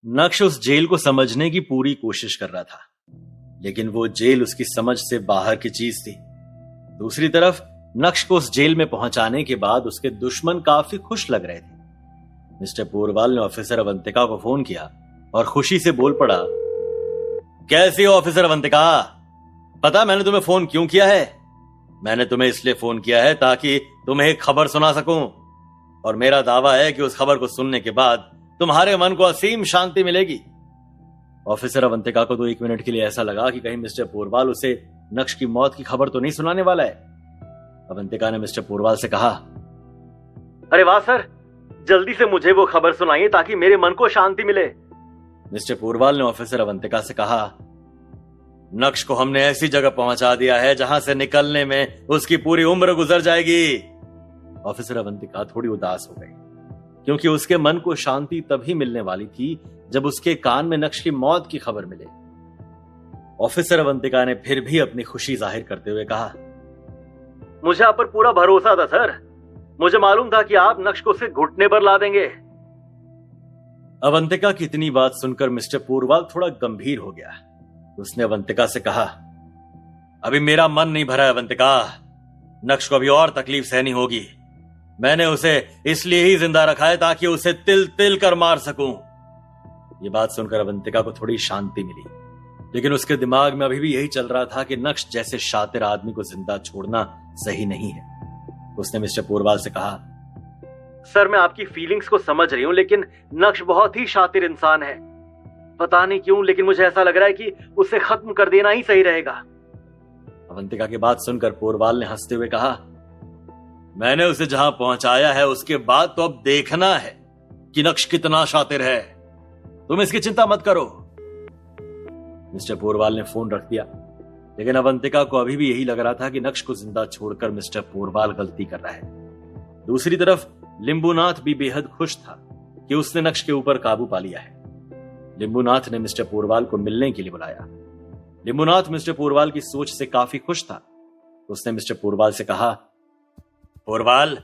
नक्श उस जेल को समझने की पूरी कोशिश कर रहा था, लेकिन वो जेल उसकी समझ से बाहर की चीज थी। दूसरी तरफ नक्श को उस जेल में पहुंचाने के बाद उसके दुश्मन काफी खुश लग रहे थे। मिस्टर पोरवाल ने ऑफिसर अवंतिका को फोन किया और खुशी से बोल पड़ा, कैसी हो ऑफिसर अवंतिका? पता मैंने तुम्हें फोन क्यों किया है? मैंने तुम्हें इसलिए फोन किया है ताकि तुम्हें एक खबर सुना सकूं, और मेरा दावा है कि उस खबर को सुनने के बाद तुम्हारे मन को असीम शांति मिलेगी। ऑफिसर अवंतिका को तो 1 मिनट के लिए ऐसा लगा कि कहीं मिस्टर पोरवाल उसे नक्श की मौत की खबर तो नहीं सुनाने वाला है। अवंतिका ने मिस्टर पोरवाल से कहा, अरे वाह सर, जल्दी से मुझे वो खबर सुनाइए ताकि मेरे मन को शांति मिले। मिस्टर पोरवाल ने ऑफिसर अवंतिका से कहा, नक्श को हमने ऐसी जगह पहुंचा दिया है जहां से निकलने में उसकी पूरी उम्र गुजर जाएगी। ऑफिसर अवंतिका थोड़ी उदास हो गई, क्योंकि उसके मन को शांति तभी मिलने वाली थी जब उसके कान में नक्श की मौत की खबर मिले। ऑफिसर अवंतिका ने फिर भी अपनी खुशी जाहिर करते हुए कहा, मुझे आप पर पूरा भरोसा था सर, मुझे मालूम था कि आप नक्श को सिर्फ घुटने पर ला देंगे। अवंतिका की इतनी बात सुनकर मिस्टर पोरवाल थोड़ा गंभीर हो गया। उसने अवंतिका से कहा, अभी मेरा मन नहीं भरा है अवंतिका, नक्श को अभी और तकलीफ सहनी होगी। मैंने उसे इसलिए ही जिंदा रखा है ताकि उसे तिल तिल कर मार सकूं। ये बात सुनकर अवंतिका को थोड़ी शांति मिली, लेकिन उसके दिमाग में अभी भी यही चल रहा था कि नक्श जैसे शातिर आदमी को जिंदा छोड़ना सही नहीं है। उसने मिस्टर पोरवाल से कहा, सर मैं आपकी फीलिंग्स को समझ रही हूं, लेकिन नक्श बहुत ही शातिर इंसान है। पता नहीं क्यों, लेकिन मुझे ऐसा लग रहा है कि उसे खत्म कर देना ही सही रहेगा। अवंतिका की बात सुनकर पोरवाल ने हंसते हुए कहा, मैंने उसे जहां पहुंचाया है उसके बाद तो अब देखना है कि नक्श कितना शातिर है। तुम इसकी चिंता मत करो। मिस्टर पोरवाल ने फोन रख दिया, लेकिन अवंतिका को अभी भी यही लग रहा था कि नक्श को जिंदा छोड़कर मिस्टर पोरवाल गलती कर रहा है। दूसरी तरफ लिंबूनाथ भी बेहद खुश था कि उसने नक्श के ऊपर काबू पा लिया है। लिंबूनाथ ने मिस्टर पोरवाल को मिलने के लिए बुलाया। लिंबूनाथ मिस्टर पोरवाल की सोच से काफी खुश था। उसने मिस्टर पोरवाल से कहा, पोरवाल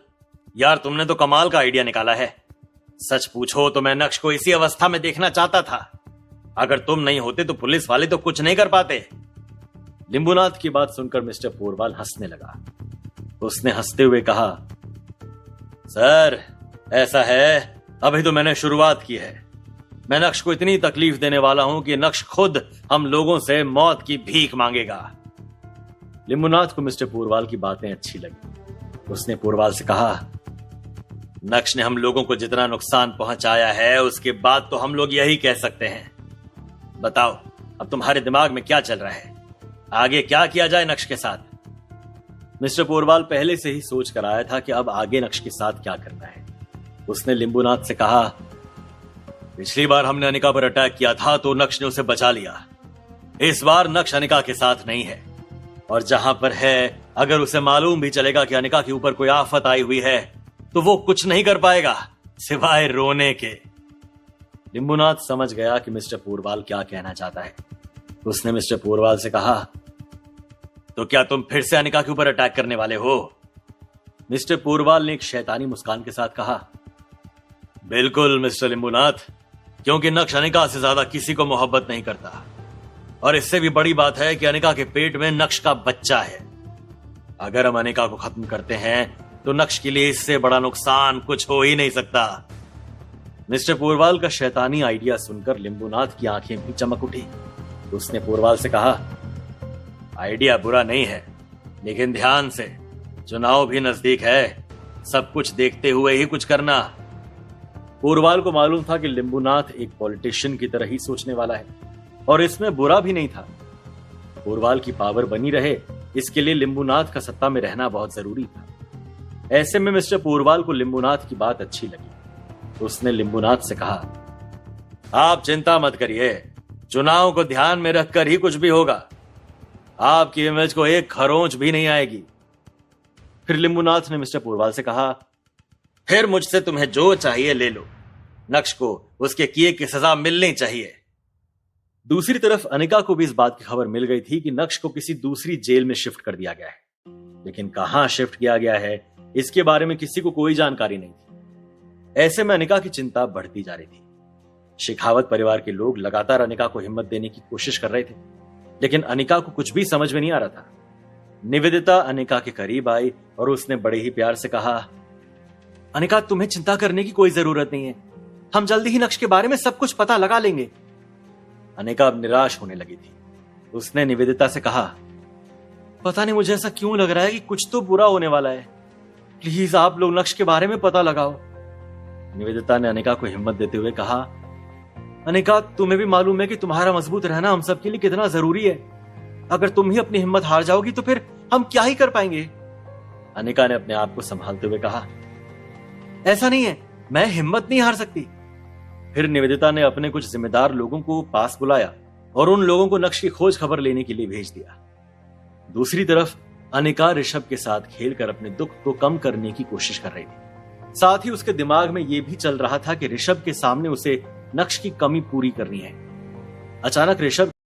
यार, तुमने तो कमाल का आइडिया निकाला है। सच पूछो तो मैं नक्श को इसी अवस्था में देखना चाहता था। अगर तुम नहीं होते तो पुलिस वाले तो कुछ नहीं कर पाते। लिंबूनाथ की बात सुनकर मिस्टर पोरवाल हंसने लगा। उसने हंसते हुए कहा, सर ऐसा है, अभी तो मैंने शुरुआत की है। मैं नक्श को इतनी तकलीफ देने वाला हूं कि नक्श खुद हम लोगों से मौत की भीख मांगेगा। लिंबूनाथ को मिस्टर पोरवाल की बातें अच्छी लगी। उसने पोरवाल से कहा, नक्श ने हम लोगों को जितना नुकसान पहुंचाया है उसके बाद तो हम लोग यही कह सकते हैं। बताओ अब तुम्हारे दिमाग में क्या चल रहा है, आगे क्या किया जाए नक्श के साथ? मिस्टर पोरवाल पहले से ही सोच कर आया था कि अब आगे नक्श के साथ क्या करना है। उसने लिंबूनाथ से कहा, पिछली बार हमने अनिका पर अटैक किया था तो नक्श ने उसे बचा लिया। इस बार नक्श अनिका के साथ नहीं है, और जहां पर है अगर उसे मालूम भी चलेगा कि अनिका के ऊपर कोई आफत आई हुई है तो वो कुछ नहीं कर पाएगा सिवाय रोने के। लिंबूनाथ समझ गया कि मिस्टर पोरवाल क्या कहना चाहता है। उसने मिस्टर पोरवाल से कहा, तो क्या तुम फिर से अनिका के ऊपर अटैक करने वाले हो? मिस्टर पोरवाल ने एक शैतानी मुस्कान के साथ कहा, बिल्कुल मिस्टर लिंबूनाथ, क्योंकि नक्श अनिका से ज्यादा किसी को मोहब्बत नहीं करता, और इससे भी बड़ी बात है कि अनिका के पेट में नक्श का बच्चा है। अगर हम अनिका को खत्म करते हैं तो नक्श के लिए इससे बड़ा नुकसान कुछ हो ही नहीं सकता। मिस्टर पोरवाल का शैतानी आइडिया सुनकर लिंबूनाथ की आंखें भी चमक उठी। उसने पोरवाल से कहा, आइडिया बुरा नहीं है, लेकिन ध्यान से, चुनाव भी नजदीक है, सब कुछ देखते हुए ही कुछ करना। पोरवाल को मालूम था कि लिंबूनाथ एक पॉलिटिशियन की तरह ही सोचने वाला है, और इसमें बुरा भी नहीं था। पोरवाल की पावर बनी रहे, इसके लिए लिंबूनाथ का सत्ता में रहना बहुत जरूरी था। ऐसे में मिस्टर पोरवाल को लिंबूनाथ की बात अच्छी लगी। तो उसने लिंबूनाथ से कहा, आप चिंता मत करिए, चुनाव को ध्यान में रखकर ही कुछ भी होगा। आपकी इमेज को एक खरोंच भी नहीं आएगी। फिर लिंबूनाथ ने मिस्टर पोरवाल से कहा, फिर मुझसे तुम्हें जो चाहिए ले लो, नक्श को उसके किए की सजा मिलनी चाहिए। दूसरी तरफ अनिका को भी इस बात की खबर मिल गई थी कि नक्श को किसी दूसरी जेल में शिफ्ट कर दिया गया है, लेकिन कहां शिफ्ट किया गया है इसके बारे में किसी को कोई जानकारी नहीं थी। ऐसे में अनिका की चिंता बढ़ती जा रही थी। शेखावत परिवार के लोग लगातार अनिका को हिम्मत देने की कोशिश कर रहे थे, लेकिन अनिका को कुछ भी समझ में नहीं आ रहा था। निवेदिता अनिका के करीब आई और उसने बड़े ही प्यार से कहा, अनिका, तुम्हें चिंता करने की कोई जरूरत नहीं है, हम जल्दी ही नक्श के बारे में सब कुछ पता लगा लेंगे। अनिका अब निराश होने लगी थी। उसने निवेदिता से कहा, पता नहीं मुझे ऐसा क्यों लग रहा है कि कुछ तो बुरा होने वाला है, प्लीज आप लोग नक्श के बारे में पता लगाओ। निवेदिता ने अनिका को हिम्मत देते हुए कहा, अनिका, तुम्हें भी मालूम है कि तुम्हारा मजबूत रहना हम सबके लिए कितना जरूरी है। अगर तुम ही अपनी हिम्मत हार जाओगी तो फिर हम क्या ही कर पाएंगे। अनिका ने अपने आप को संभालते हुए कहा, ऐसा नहीं है, मैं हिम्मत नहीं हार सकती। फिर निवेदिता ने अपने कुछ जिम्मेदार लोगों को पास बुलाया और उन लोगों को नक्श की खोज खबर लेने के लिए भेज दिया। दूसरी तरफ अनिका ऋषभ के साथ खेलकर अपने दुख को कम करने की कोशिश कर रही थी। साथ ही उसके दिमाग में यह भी चल रहा था कि ऋषभ के सामने उसे नक्श की कमी पूरी करनी है। अचानक ऋषभ